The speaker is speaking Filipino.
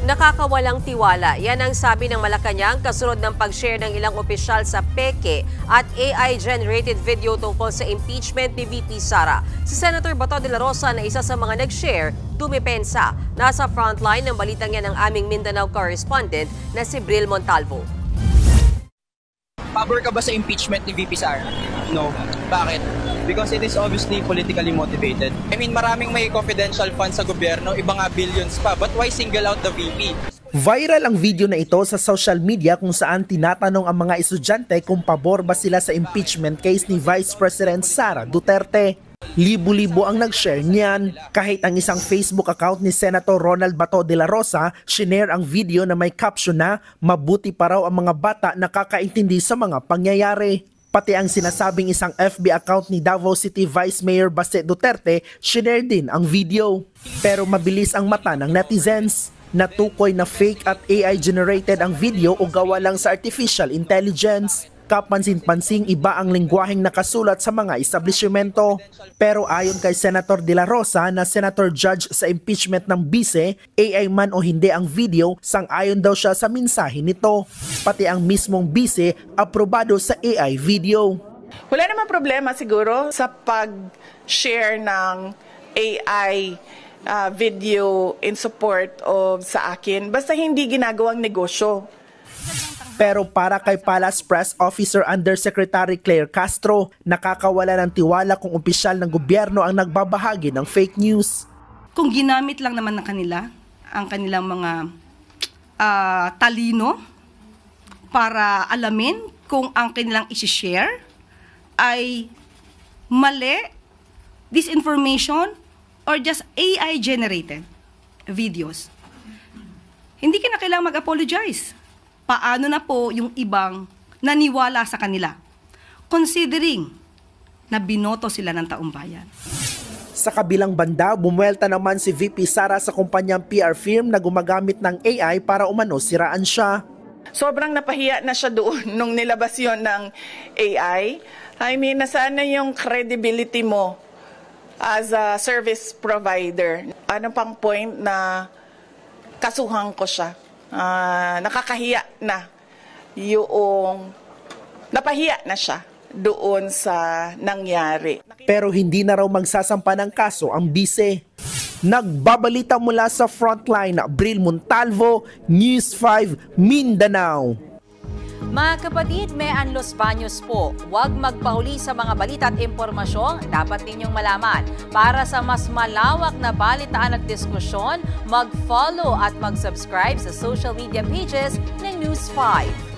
Nakakawalang tiwala. Yan ang sabi ng Malacanang kasunod ng pag-share ng ilang opisyal sa peke at AI-generated video tungkol sa impeachment ni VP Sara. Si Senator Bato de la Rosa na isa sa mga nag-share, dumipensa. Nasa frontline ng balitang yan ang aming Mindanao correspondent na si Bril Montalvo. Pabor ka ba sa impeachment ni VP Sara? No. Bakit? Because it is obviously politically motivated. I mean, maraming may confidential funds sa gobyerno, iba nga billions pa. But why single out the VP? Viral ang video na ito sa social media kung saan tinatanong ang mga estudyante kung pabor ba sila sa impeachment case ni Vice President Sara Duterte. Libo-libo ang nag-share niyan. Kahit ang isang Facebook account ni Senator Ronald Bato de la Rosa, shinare ang video na may caption na mabuti pa raw ang mga bata nakakaintindi sa mga pangyayari. Pati ang sinasabing isang FB account ni Davao City Vice Mayor Baste Duterte, shinare din ang video. Pero mabilis ang mata ng netizens. Natukoy na fake at AI-generated ang video o gawa lang sa artificial intelligence. Kapansin-pansing iba ang lengguwaheng nakasulat sa mga establishmento. Pero ayon kay Senator De La Rosa na Senator Judge sa impeachment ng bise, AI man o hindi ang video, sang-ayon daw siya sa mensahe nito. Pati ang mismong bise, aprobado sa AI video. Wala namang problema siguro sa pag-share ng AI video in support of sa akin, basta hindi ginagawang negosyo. Pero para kay Palace Press Officer Undersecretary Claire Castro, nakakawala ng tiwala kung opisyal ng gobyerno ang nagbabahagi ng fake news. Kung ginamit lang naman ng kanila, ang kanilang mga talino para alamin kung ang kanilang isi-share ay mali, disinformation, or just AI-generated videos, hindi ka na kailangang mag-apologize. Paano na po yung ibang naniwala sa kanila, considering na binoto sila ng taong bayan. Sa kabilang banda, bumuelta naman si VP Sara sa kumpanyang PR firm na gumagamit ng AI para umano siraan siya. Sobrang napahiya na siya doon nung nilabas yon ng AI. I mean, nasaan na yung credibility mo as a service provider? Ano pang point na kasuhan ko siya? Nakakahiya na yung napahiya na siya doon sa nangyari. Pero hindi na raw magsasampa ng kaso ang bise. Nagbabalita mula sa frontline, Bril Montalvo, News 5, Mindanao. Mga kapatid, may Los Baños po. Huwag magpahuli sa mga balita at impormasyong dapat ninyong malaman. Para sa mas malawak na balitaan at diskusyon, mag-follow at mag-subscribe sa social media pages ng News 5.